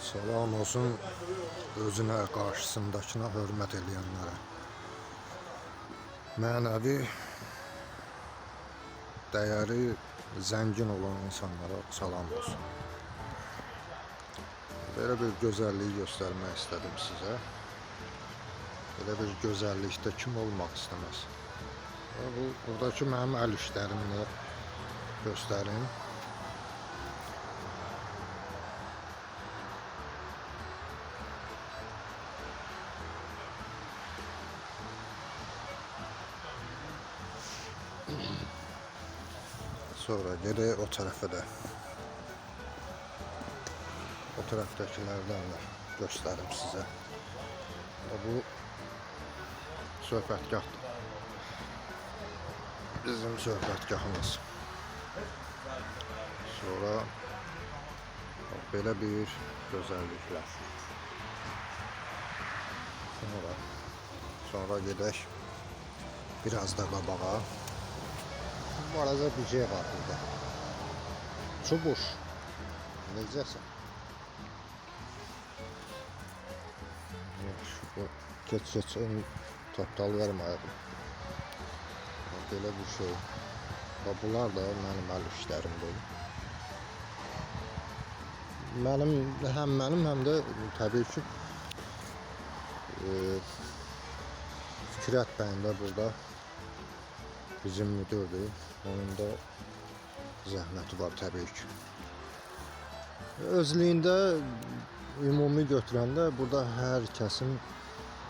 Salam olsun özünə, qarşısındakına hörmət eləyənlərə. Mənəvi dəyəri zəngin olan insanlara salam olsun. Belə bir gözəlliyi göstərmək istədim sizə. Belə bir gözəllikdə kim olmaq istəməz? Buradakı mənim əl işlərimi göstərim. Sonra gedək o tərəfə də. O tərəfdəkilərdən də göstərim sizə. Bu söhbətgahdır. Bizim söhbətgahımız. Sonra belə bir gözəlliklər. Sonra gedək biraz da qabağa. Bu arada bir şey var burada. Çubuş. Necəsə? Keç onu tapdal verməyəm. Belə bir şey. Bunlar da mənim əl işlərimdir. Həm də təbii ki Fikrət bəyin də burada bizim müdürdür. Onun da zəhməti var təbii ki. Özlüyündə ümumi götürəndə burada hər kəsin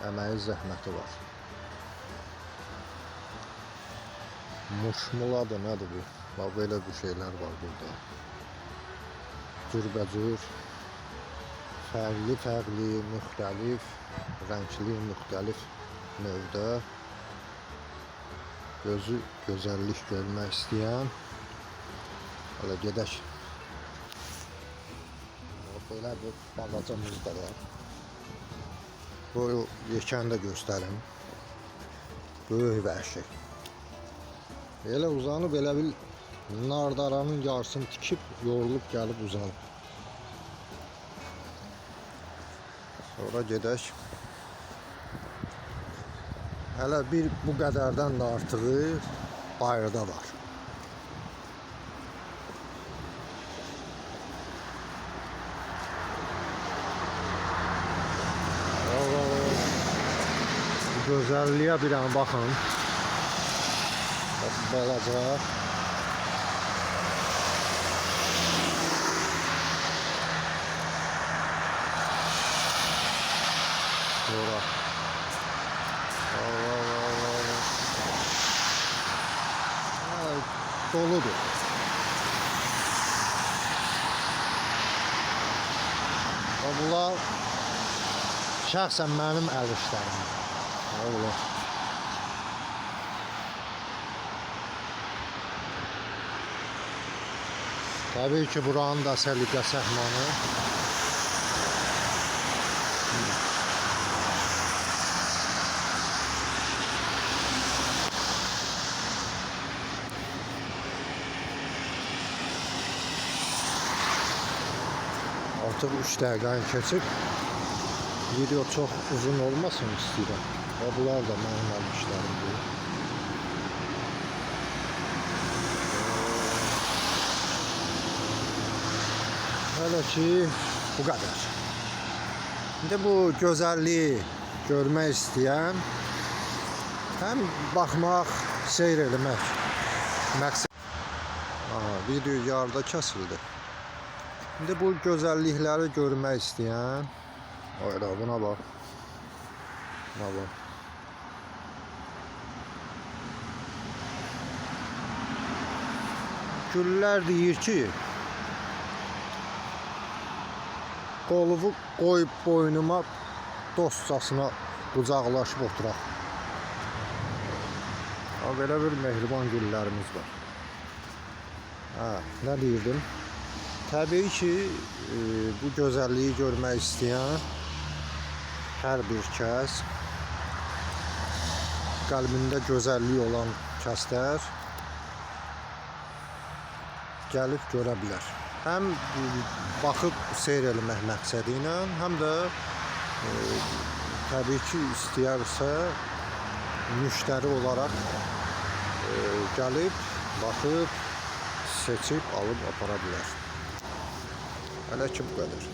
əməyi, zəhməti var. Muşmuladır, nədir bu? Bax, belə bir şeylər var burada. Cürbəcür, fərqli, müxtəlif, rəngli, müxtəlif növdə gözü gözəllik görmək istəyən hələ gedək. Belə bir balacamız da var. Bu yekəni də göstərim. Böyük vəhşi. Elə uzanıb, elə bil nardaranın yarısını tikib, yorulub gəlib uzanıb. Sonra gedək. Hələ bu qədərdən də artığı bayırda var. Gözəlliyə bir an baxın. Balaca. Sonra doludur. Bunlar şəxsən mənim əl işlərim. Təbii ki, buranın da səliqə səhmanı. Artıq 3 dəqiqəni keçib. Video çox uzun olmasın istəyirəm. Bunlar da mənim əl işlərimdir. Hələ ki, bu qədər. İndi bu gözəlliyi görmək istəyən, həm baxmaq, seyr eləmək məqsəd. Video yarıda kəsildi. İndi bu gözəllikləri görmək istəyən, buna bax. Buna bax. Güllər deyir ki, qoluvu qoyub boynuma dostcasına qucaqlaşıb oturaq. Belə bir mehriban güllərimiz var. Nə deyirdim? Təbii ki, bu gözəlliyi görmək istəyən hər bir kəs, qəlbində gözəlliyi olan kəslər gəlib görə bilər. Həm baxıb seyr eləmək məqsədi ilə, həm də təbii ki, istəyərsə müştəri olaraq gəlib, baxıb, seçib, alıb apara bilər. Hələ ki bu qədər.